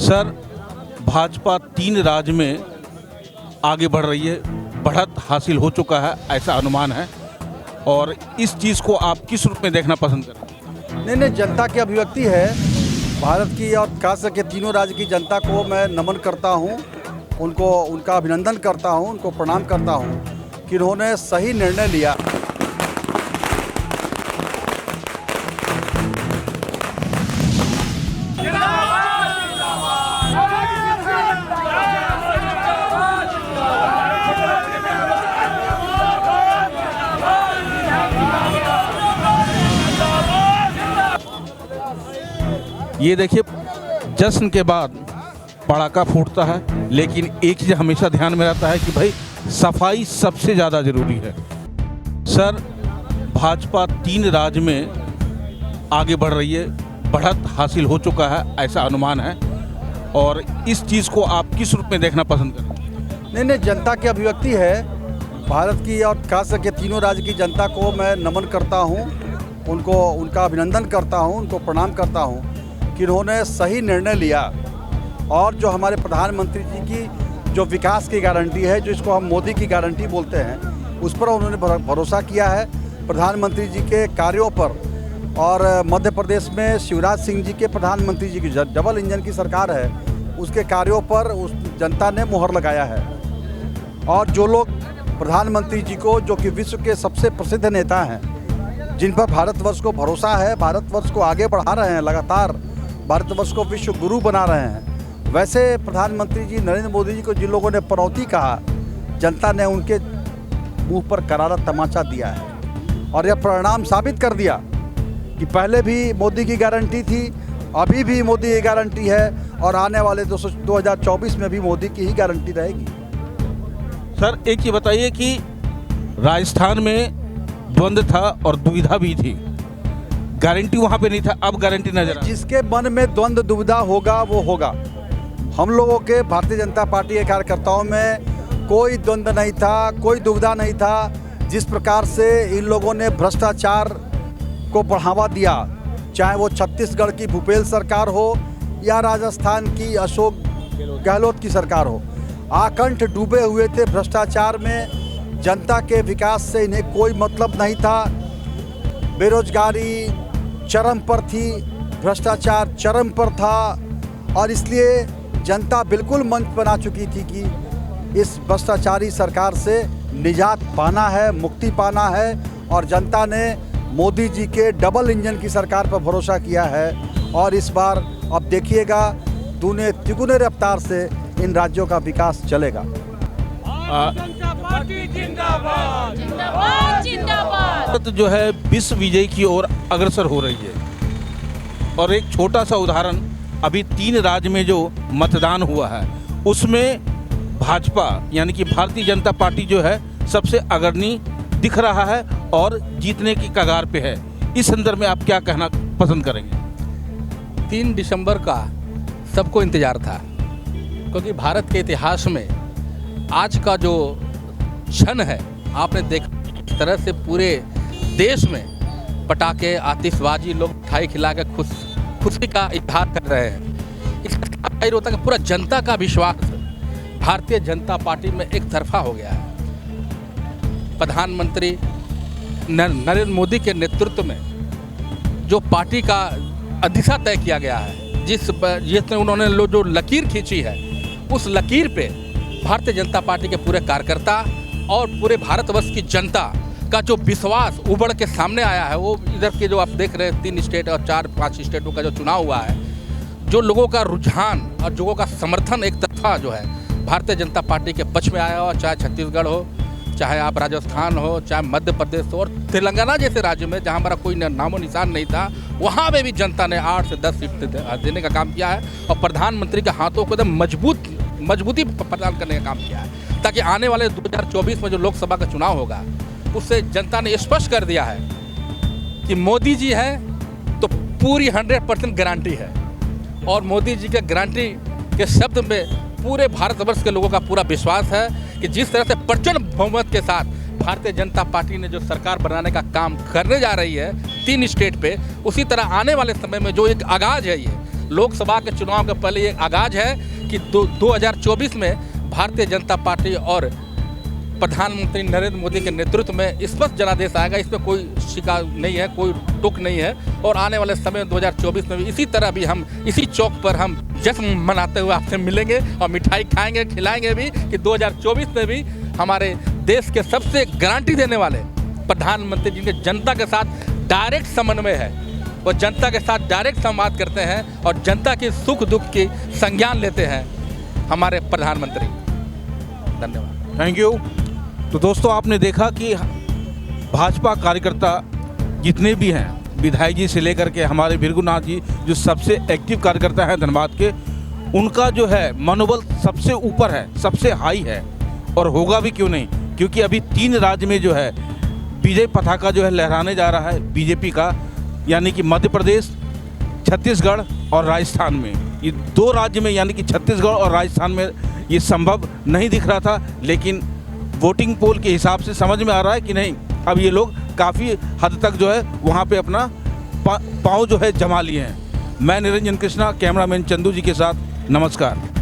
Sir, Bhajpa 3 राज्य में आगे बढ़ रही है, बढ़त हासिल हो चुका है ऐसा अनुमान है। और इस चीज़ को आप किस रूप में देखना पसंद करें? नहीं, जनता की अभिव्यक्ति है भारत की, और खास करके तीनों राज्य की जनता को मैं नमन करता हूं, उनका अभिनंदन करता हूं, उनको प्रणाम करता हूं कि उन्होंने सही निर्णय लिया। ये देखिए, जश्न के बाद पड़ाका फूटता है, लेकिन एक चीज़ हमेशा ध्यान में रहता है कि भाई सफाई सबसे ज़्यादा ज़रूरी है। सर, भाजपा 3 राज्य में आगे बढ़ रही है, बढ़त हासिल हो चुका है ऐसा अनुमान है। और इस चीज़ को आप किस रूप में देखना पसंद करें? नहीं, जनता की अभिव्यक्ति है भारत की, और खास करके तीनों राज्य की जनता को मैं नमन करता हूं, उनका अभिनंदन करता हूं, उनको प्रणाम करता हूं कि उन्होंने सही निर्णय लिया। और जो हमारे प्रधानमंत्री जी की जो विकास की गारंटी है, जो इसको हम मोदी की गारंटी बोलते हैं, उस पर उन्होंने भरोसा किया है। प्रधानमंत्री जी के कार्यों पर, और मध्य प्रदेश में शिवराज सिंह जी के, प्रधानमंत्री जी की डबल इंजन की सरकार है, उसके कार्यों पर उस जनता ने मुहर लगाया है। और जो लोग प्रधानमंत्री जी को, जो कि विश्व के सबसे प्रसिद्ध नेता हैं, जिन पर भारतवर्ष को भरोसा है, भारतवर्ष को आगे बढ़ा रहे हैं, लगातार भारतवर्ष को विश्व गुरु बना रहे हैं, वैसे प्रधानमंत्री जी नरेंद्र मोदी जी को जिन लोगों ने पनौती कहा, जनता ने उनके मुंह पर करारा तमाचा दिया है। और यह परिणाम साबित कर दिया कि पहले भी मोदी की गारंटी थी, अभी भी मोदी की गारंटी है, और आने वाले 2024 में भी मोदी की ही गारंटी रहेगी। सर, एक ये बताइए कि राजस्थान में द्वंद्व था और दुविधा भी थी, गारंटी वहाँ पे नहीं था, अब गारंटी नजर आ। जिसके मन में द्वंद्व दुविधा होगा वो होगा। हम लोगों के भारतीय जनता पार्टी के कार्यकर्ताओं में कोई द्वंद्व नहीं था, कोई दुविधा नहीं था। जिस प्रकार से इन लोगों ने भ्रष्टाचार को बढ़ावा दिया, चाहे वो छत्तीसगढ़ की भूपेश सरकार हो या राजस्थान की अशोक गहलोत की सरकार हो, आकंठ डूबे हुए थे भ्रष्टाचार में। जनता के विकास से इन्हें कोई मतलब नहीं था। बेरोजगारी चरम पर थी, भ्रष्टाचार चरम पर था, और इसलिए जनता बिल्कुल मंच बना चुकी थी कि इस भ्रष्टाचारी सरकार से निजात पाना है, मुक्ति पाना है। और जनता ने मोदी जी के डबल इंजन की सरकार पर भरोसा किया है। और इस बार अब देखिएगा, दूने तिगुने रफ्तार से इन राज्यों का विकास चलेगा। भारत जो है विश्व विजय की ओर अग्रसर हो रही है। और एक छोटा सा उदाहरण, अभी 3 राज्य में जो मतदान हुआ है, उसमें भाजपा यानी कि भारतीय जनता पार्टी जो है सबसे अग्रणी दिख रहा है और जीतने की कगार पे है। इस संदर्भ में आप क्या कहना पसंद करेंगे? 3 दिसंबर का सबको इंतजार था, क्योंकि भारत के इतिहास में आज का जो क्षण है, आपने देखा इस तरह से पूरे देश में पटाखे, आतिशबाजी, लोग मिठाई खिला के खुशी का इजहार कर रहे हैं। इसका जाहिर होता है कि पूरा जनता का विश्वास भारतीय जनता पार्टी में एक तरफा हो गया है। प्रधानमंत्री नरेंद्र मोदी के नेतृत्व में जो पार्टी का दिशा तय किया गया है, जिसने उन्होंने जो लकीर खींची है, उस लकीर पे भारतीय जनता पार्टी के पूरे कार्यकर्ता और पूरे भारतवर्ष की जनता का जो विश्वास उभर के सामने आया है, वो इधर के जो आप देख रहे हैं 3 स्टेट और 4-5 स्टेटों का जो चुनाव हुआ है, जो लोगों का रुझान और लोगों का समर्थन एक तरफा जो है भारतीय जनता पार्टी के पक्ष में आया हो, चाहे छत्तीसगढ़ हो, चाहे आप राजस्थान हो, चाहे मध्य प्रदेश हो, और तेलंगाना जैसे राज्य में जहाँ हमारा कोई नामो निशान नहीं था, वहाँ में भी जनता ने 8 से 10 सीट देने का काम किया है। और प्रधानमंत्री के हाथों को एकदम मजबूती प्रदान करने का काम किया है, ताकि आने वाले 2024 में जो लोकसभा का चुनाव होगा, उससे जनता ने स्पष्ट कर दिया है कि मोदी जी है तो पूरी 100% गारंटी है। और मोदी जी के गारंटी के शब्द में पूरे भारतवर्ष के लोगों का पूरा विश्वास है कि जिस तरह से प्रचंड बहुमत के साथ भारतीय जनता पार्टी ने जो सरकार बनाने का काम करने जा रही है 3 स्टेट पे, उसी तरह आने वाले समय में जो एक आगाज है ये लोकसभा के चुनाव के पहले ये आगाज है कि 2024 में भारतीय जनता पार्टी और प्रधानमंत्री नरेंद्र मोदी के नेतृत्व में स्पष्ट जनादेश आएगा। इसमें कोई शिकायत नहीं है, कोई टुक नहीं है। और आने वाले समय 2024 में भी इसी तरह भी हम इसी चौक पर हम जश्न मनाते हुए आपसे मिलेंगे और मिठाई खाएंगे, खिलाएंगे भी कि 2024 में भी हमारे देश के सबसे गारंटी देने वाले प्रधानमंत्री जिनके जनता के साथ डायरेक्ट समन्वय है, वो जनता के साथ डायरेक्ट संवाद करते हैं और जनता की सुख दुख की संज्ञान लेते हैं हमारे प्रधानमंत्री। धन्यवाद। Thank you. तो दोस्तों, आपने देखा कि भाजपा कार्यकर्ता जितने भी हैं, विधायक जी से लेकर के हमारे भृगुनाथ जी जो सबसे एक्टिव कार्यकर्ता हैं धनबाद के, उनका जो है मनोबल सबसे ऊपर है, सबसे हाई है। और होगा भी क्यों नहीं, क्योंकि अभी 3 राज्य में जो है विजय पताका जो है लहराने जा रहा है बीजेपी का, यानी कि मध्य प्रदेश, छत्तीसगढ़ और राजस्थान में। ये 2 राज्य में यानी कि छत्तीसगढ़ और राजस्थान में ये संभव नहीं दिख रहा था, लेकिन वोटिंग पोल के हिसाब से समझ में आ रहा है कि नहीं, अब ये लोग काफ़ी हद तक जो है वहाँ पे अपना पाँव जो है जमा लिए हैं। मैं निरंजन कृष्णा, कैमरामैन चंदू जी के साथ, नमस्कार।